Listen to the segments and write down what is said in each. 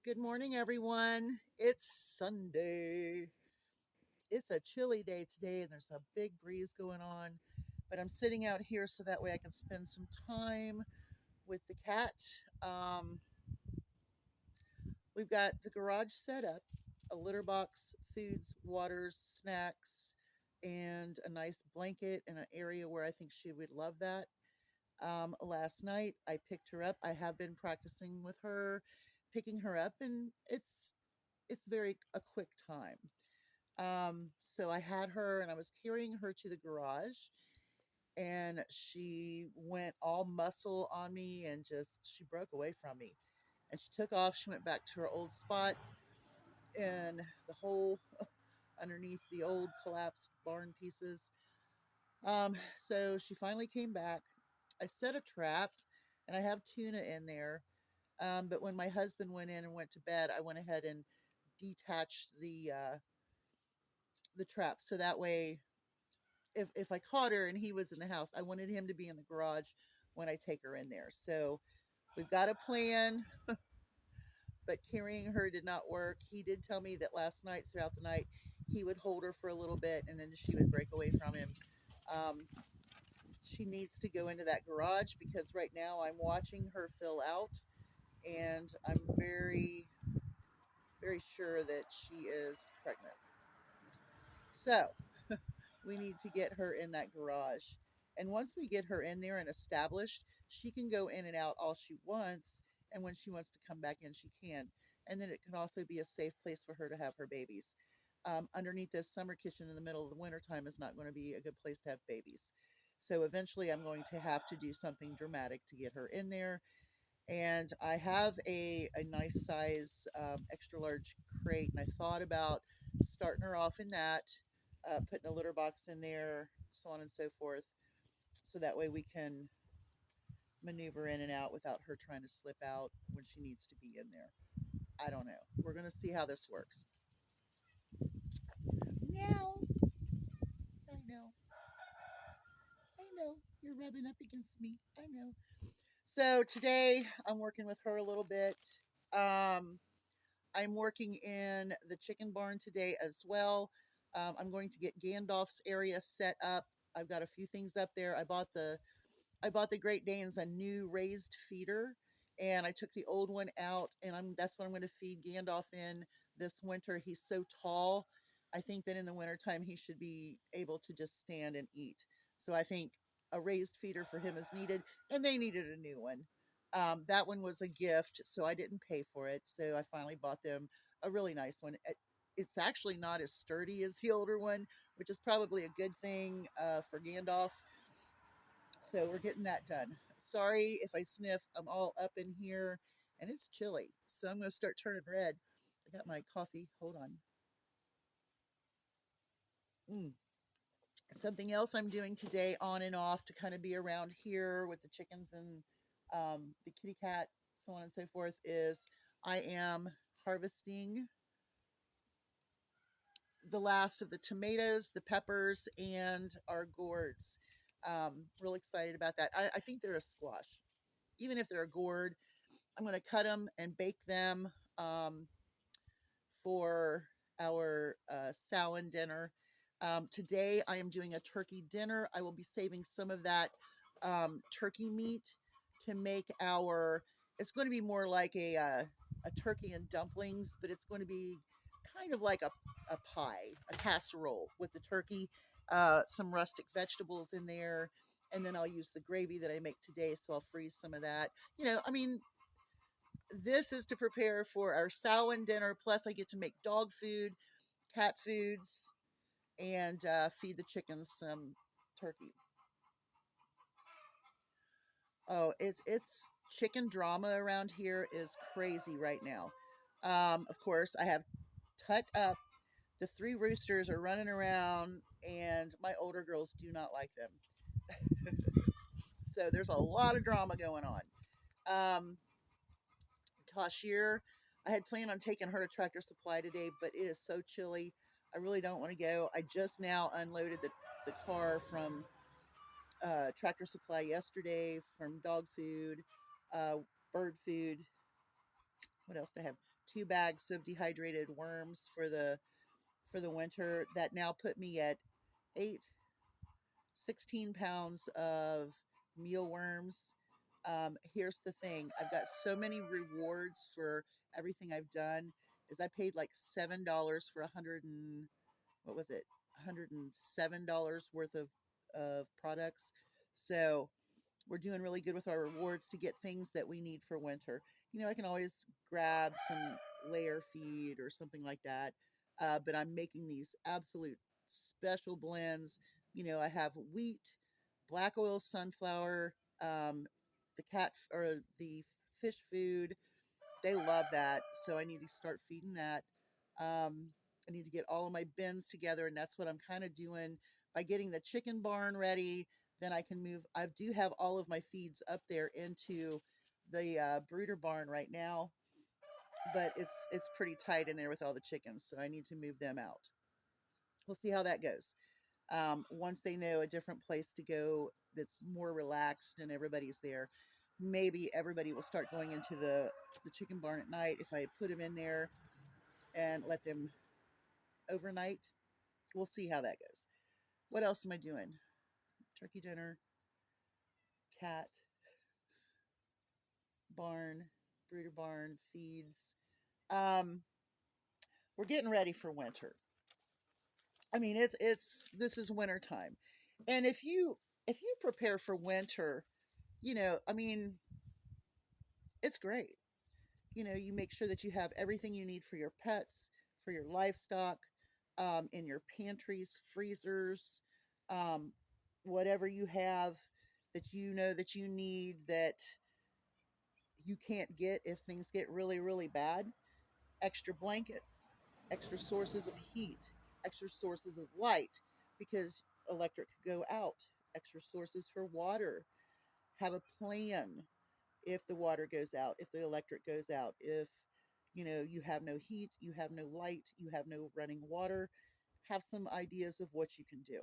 Good morning, everyone. It's Sunday. It's a chilly day today, and there's a big breeze going on. But I'm sitting out here so that way I can spend some time with the cat. We've got the garage set up, a litter box, foods, waters, snacks, and a nice blanket in an area where I think she would love that. Last night I picked her up. I have been practicing with her, picking her up, and it's very a quick time. So I had her and I was carrying her to the garage and she went all muscle on me and just she broke away from me. And she took off. She went back to her old spot in the hole underneath the old collapsed barn pieces. So she finally came back. I set a trap and I have tuna in there. But when my husband went in and went to bed, I went ahead and detached the trap so that way if I caught her and he was in the house, I wanted him to be in the garage when I take her in there. So we've got a plan, but carrying her did not work. He did tell me that last night, throughout the night, he would hold her for a little bit and then she would break away from him. Um, she needs to go into that garage because right now I'm watching her fill out and I'm very, very sure that she is pregnant. So we need to get her in that garage. And once we get her in there and established, she can go in and out all she wants. And when she wants to come back in, she can. And then it can also be a safe place for her to have her babies. Underneath this summer kitchen in the middle of the wintertime is not going to be a good place to have babies. So eventually, I'm going to have to do something dramatic to get her in there. And I have a nice size extra large crate, and I thought about starting her off in that, putting a litter box in there, so on and so forth, so that way we can maneuver in and out without her trying to slip out when she needs to be in there. I don't know. We're going to see how this works. Meow. I know. I know. You're rubbing up against me. I know. So today I'm working with her a little bit. Um, I'm working in the chicken barn today as well. I'm going to get Gandalf's area set up. I've got a few things up there. I bought the Great Danes a new raised feeder, and I took the old one out, and that's what I'm going to feed Gandalf in this winter. He's so tall. I think that in the wintertime he should be able to just stand and eat. So I think a raised feeder for him is needed, and they needed a new one. That one was a gift, so I didn't pay for it. So I finally bought them a really nice one. It's actually not as sturdy as the older one, which is probably a good thing for Gandalf. So we're getting that done. Sorry if I sniff. I'm all up in here and it's chilly. So I'm going to start turning red. I got my coffee. Hold on. Mm. Something else I'm doing today on and off to kind of be around here with the chickens and the kitty cat, so on and so forth, is I am harvesting the last of the tomatoes, the peppers, and our gourds. Real excited about that. I think they're a squash. Even if they're a gourd, I'm going to cut them and bake them for our Samhain dinner. Today, I am doing a turkey dinner. I will be saving some of that turkey meat to make our. It's going to be more like a turkey and dumplings, but it's going to be kind of like a pie, a casserole with the turkey, some rustic vegetables in there, and then I'll use the gravy that I make today. So I'll freeze some of that. I mean, this is to prepare for our Samhain dinner. Plus, I get to make dog food, cat foods, and feed the chickens some turkey. Oh, it's chicken drama around here is crazy right now. Of course, I have Tut up. The three roosters are running around, and my older girls do not like them. So there's a lot of drama going on. Um, Tashir, I had planned on taking her to Tractor Supply today, but it is so chilly. I really don't want to go. I just now unloaded the car from Tractor Supply yesterday from dog food, uh, bird food, what else do I have? 2 bags of dehydrated worms for the winter. That now put me at 16 pounds of mealworms. Here's the thing: I've got so many rewards for everything I've done. Is I paid like $7 for 100 and what was it? $107 worth of products. So we're doing really good with our rewards to get things that we need for winter. I can always grab some layer feed or something like that. But I'm making these absolute special blends. I have wheat, black oil, sunflower, the cat or the fish food. They love that. So I need to start feeding that. I need to get all of my bins together, and that's what I'm kind of doing by getting the chicken barn ready. Then I can move. I do have all of my feeds up there into the brooder barn right now, but it's pretty tight in there with all the chickens, so I need to move them out. We'll see how that goes. Once they know a different place to go that's more relaxed and everybody's there, maybe everybody will start going into the chicken barn at night if I put them in there and let them overnight. We'll see how that goes. What else am I doing? Turkey dinner, cat, barn, brooder barn, feeds. Um, we're getting ready for winter. I mean, it's this is winter time, and if you prepare for winter, I mean, it's great. You make sure that you have everything you need for your pets, for your livestock, in your pantries, freezers, um, whatever you have that you know that you need that you can't get if things get really, really bad. Extra blankets, extra sources of heat, extra sources of light because electric could go out, extra sources for water. Have a plan if the water goes out, if the electric goes out, if you have no heat, you have no light, you have no running water. Have some ideas of what you can do.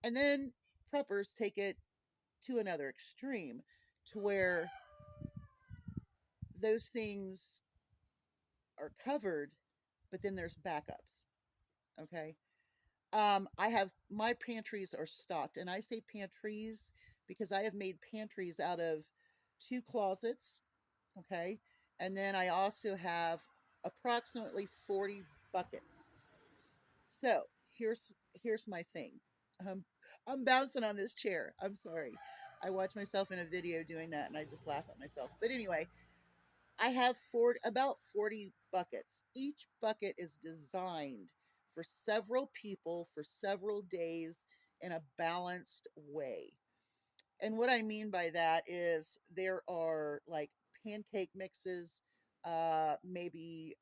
And then preppers take it to another extreme to where those things are covered, but then there's backups. Okay. I have my pantries are stocked, and I say pantries because I have made pantries out of 2 closets. Okay. And then I also have approximately 40 buckets. So here's my thing. Um, I'm bouncing on this chair. I'm sorry. I watched myself in a video doing that and I just laugh at myself. But anyway, I have about 40 buckets. Each bucket is designed for several people for several days in a balanced way. And what I mean by that is there are like pancake mixes, maybe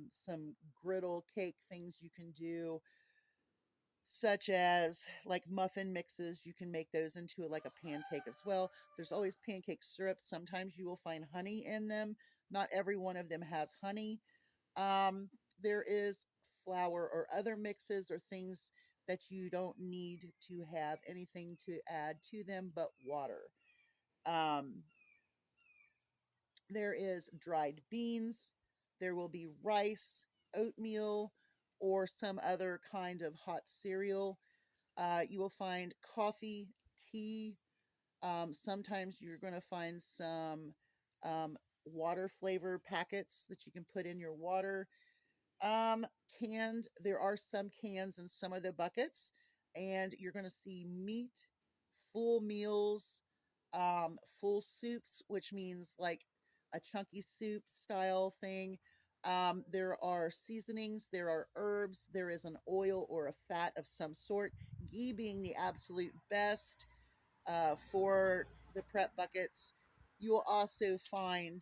some griddle cake things you can do, such as like muffin mixes. You can make those into like a pancake as well. There's always pancake syrup. Sometimes you will find honey in them. Not every one of them has honey. There is flour or other mixes or things that you don't need to have anything to add to them but water. Um, there is dried beans. There will be rice, oatmeal, or some other kind of hot cereal. You will find coffee, tea. Sometimes you're going to find some um, water flavor packets that you can put in your water. Um, there are some cans in some of the buckets, and you're going to see meat, full meals, full soups, which means like a chunky soup style thing. There are seasonings, there are herbs, there is an oil or a fat of some sort, ghee being the absolute best for the prep buckets. You will also find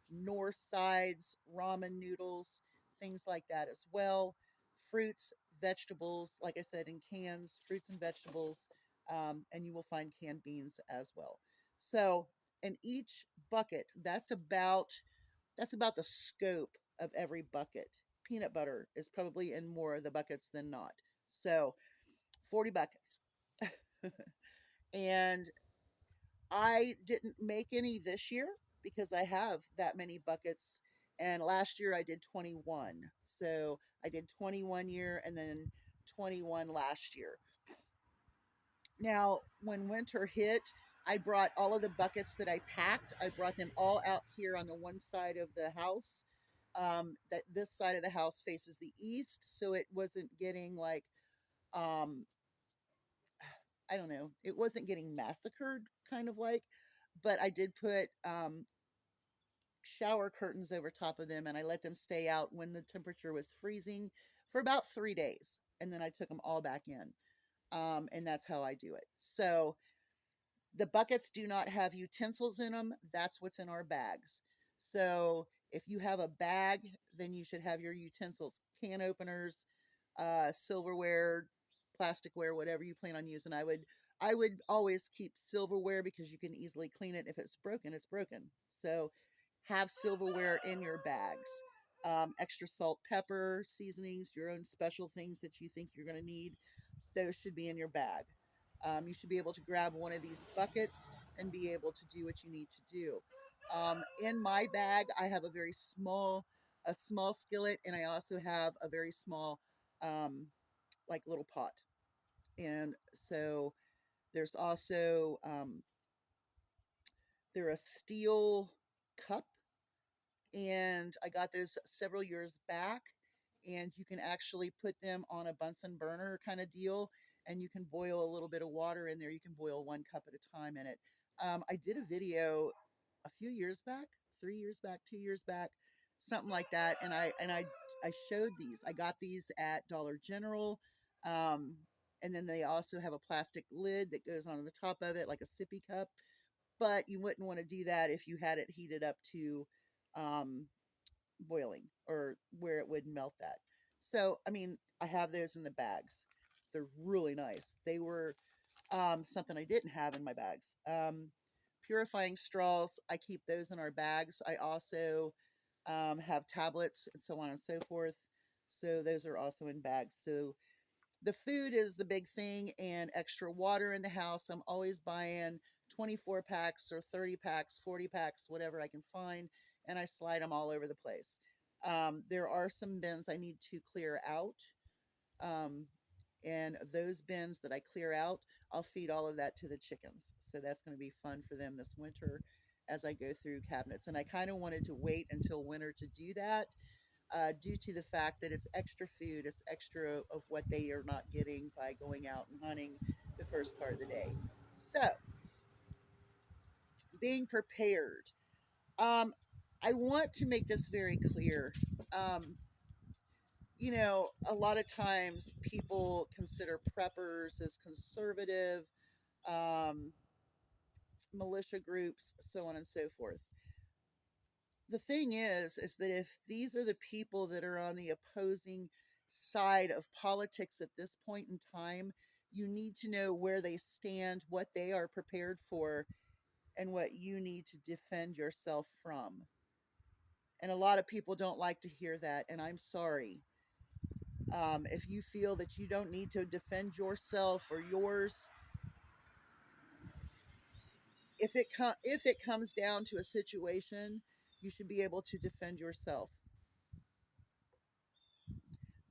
north sides, ramen noodles, things like that as well. Fruits, vegetables, like I said, in cans, fruits and vegetables, and you will find canned beans as well. So, in each bucket, that's about the scope of every bucket. Peanut butter is probably in more of the buckets than not. So, 40 buckets. And I didn't make any this year because I have that many buckets And last year I did 21. So I did 21 year and then 21 last year. Now, when winter hit, I brought all of the buckets that I packed. I brought them all out here on the one side of the house. That this side of the house faces the east, so it wasn't getting like um, I don't know, it wasn't getting massacred, kind of like. But I did put shower curtains over top of them, and I let them stay out when the temperature was freezing for about 3 days, and then I took them all back in. And that's how I do it. So the buckets do not have utensils in them. That's what's in our bags. So if you have a bag, then you should have your utensils, can openers, silverware, plasticware, whatever you plan on using. I would always keep silverware because you can easily clean it. If it's broken, it's broken. So have silverware in your bags. Extra salt, pepper, seasonings, your own special things that you think you're going to need, those should be in your bag. You should be able to grab one of these buckets and be able to do what you need to do. In my bag, I have a small skillet, and I also have a very small, um, like little pot. And so there's also there a steel cup, and I got those several years back. And you can actually put them on a Bunsen burner kind of deal, and you can boil a little bit of water in there. You can boil 1 cup at a time in it. I did a video a few years back, 3 years back, 2 years back, something like that, and I showed these. I got these at Dollar General. Um, and then they also have a plastic lid that goes on the top of it, like a sippy cup. But you wouldn't want to do that if you had it heated up to um, boiling or where it would melt that. So, I mean, I have those in the bags. They're really nice. They were something I didn't have in my bags. Purifying straws, I keep those in our bags. I also have tablets and so on and so forth. So, those are also in bags. So, the food is the big thing, and extra water in the house. I'm always buying 24 packs or 30 packs, 40 packs, whatever I can find, and I slide them all over the place. There are some bins I need to clear out. Um, and those bins that I clear out, I'll feed all of that to the chickens. So that's going to be fun for them this winter as I go through cabinets. And I kind of wanted to wait until winter to do that, due to the fact that it's extra food, it's extra of what they are not getting by going out and hunting the first part of the day. So, being prepared. Um, I want to make this very clear. Um, a lot of times people consider preppers as conservative, um, militia groups, so on and so forth. The thing is that if these are the people that are on the opposing side of politics at this point in time, you need to know where they stand, what they are prepared for, and what you need to defend yourself from. And a lot of people don't like to hear that, and I'm sorry. If you feel that you don't need to defend yourself or yours, if it comes down to a situation, you should be able to defend yourself.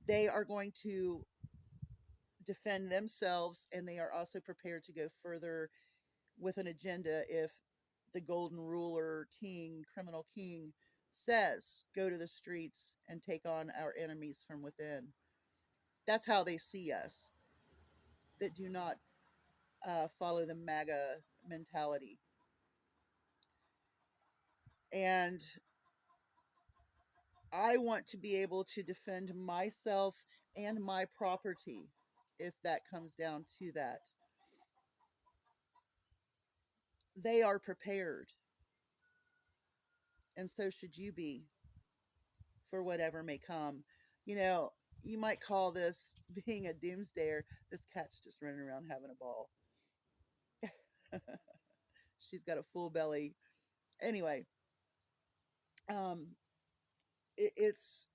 They are going to defend themselves, and they are also prepared to go further with an agenda if the golden ruler king, criminal king, says go to the streets and take on our enemies from within. That's how they see us, that do not follow the MAGA mentality. And I want to be able to defend myself and my property if that comes down to that. They are prepared, and so should you be for whatever may come. You know, you might call this being a doomsdayer. This cat's just running around having a ball. She's got a full belly. Anyway, um, it's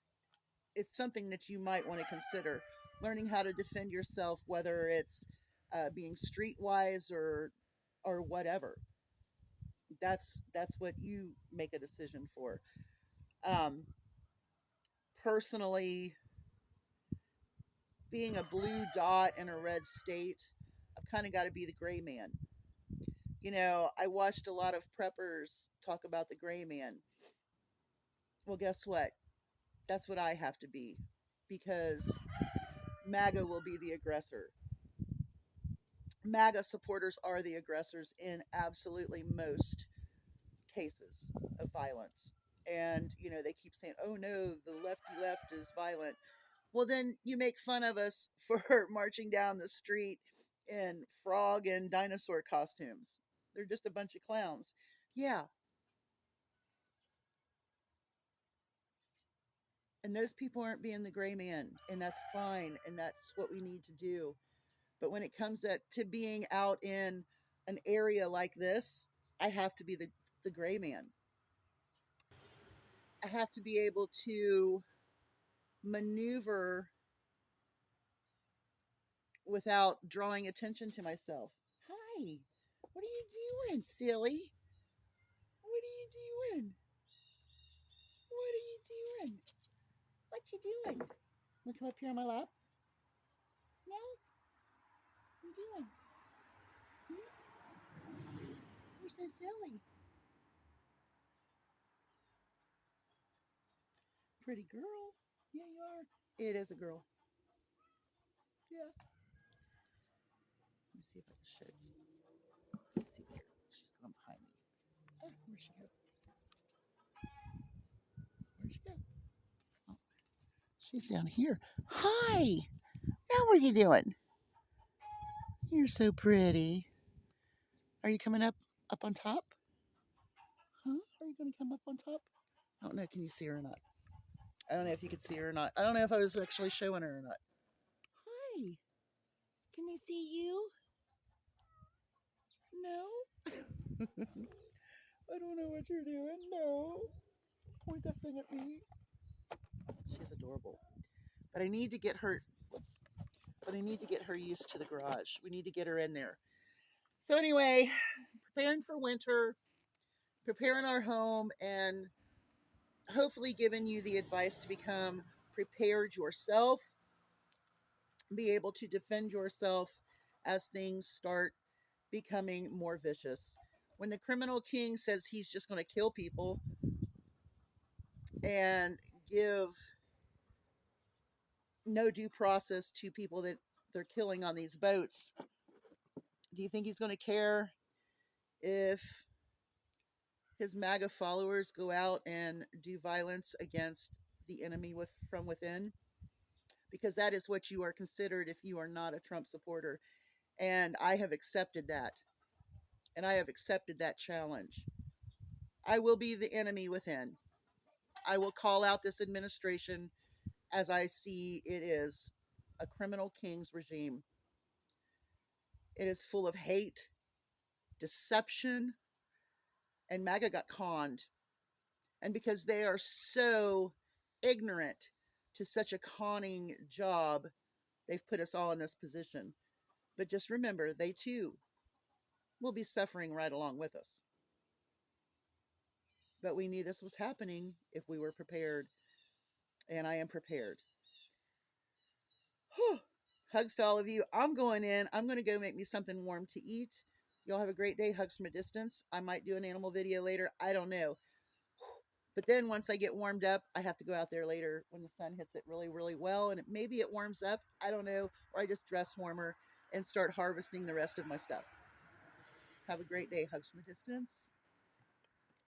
something that you might want to consider learning how to defend yourself, whether it's being streetwise or whatever. That's what you make a decision for. Um, Personally, being a blue dot in a red state, I've kind of got to be the gray man. I watched a lot of preppers talk about the gray man. Well, guess what? That's what I have to be because MAGA will be the aggressor. MAGA supporters are the aggressors in absolutely most cases of violence. And, they keep saying, oh no, the lefty left is violent. Well, then you make fun of us for marching down the street in frog and dinosaur costumes. They're just a bunch of clowns. Yeah. And those people aren't being the gray man. And that's fine. And that's what we need to do. But when it comes to being out in an area like this, I have to be the gray man. I have to be able to maneuver without drawing attention to myself. Hi, what are you doing, silly? What are you doing? What are you doing? What you doing? Want to come up here on my lap? No? What are you doing? Hmm? You're so silly. Pretty girl. Yeah, you are. It is a girl. Yeah. Let me see if I can show you. Let's see here. She's going behind me. Oh, where'd she go? Where'd she go? Oh, she's down here. Hi. Now what are you doing? You're so pretty. Are you coming up on top? Huh? Are you going to come up on top? I don't know. Can you see her or not? I don't know if you could see her or not. I don't know if I was actually showing her or not. Hi. Can I see you? No? I don't know what you're doing. No. Point that thing at me. She's adorable. But I need to get her. Whoops. But I need to get her used to the garage. We need to get her in there. So anyway, preparing for winter, preparing our home, and hopefully giving you the advice to become prepared yourself, be able to defend yourself as things start becoming more vicious. When the criminal king says he's just going to kill people and give no due process to people that they're killing on these boats, do you think he's going to care if his MAGA followers go out and do violence against the enemy from within? Because that is what you are considered if you are not a Trump supporter. And I have accepted that. And I have accepted that challenge. I will be the enemy within. I will call out this administration as I see it is a criminal king's regime. It is full of hate, deception, and MAGA got conned. And because they are so ignorant to such a conning job, they've put us all in this position. But just remember, they too will be suffering right along with us. But we knew this was happening if we were prepared, and I am prepared. Whew. Hugs to all of you. I'm going in. I'm going to go make me something warm to eat. Y'all have a great day. Hugs from a distance. I might do an animal video later. I don't know. But then once I get warmed up, I have to go out there later when the sun hits it really, really well. And maybe it warms up. I don't know. Or I just dress warmer and start harvesting the rest of my stuff. Have a great day. Hugs from a distance.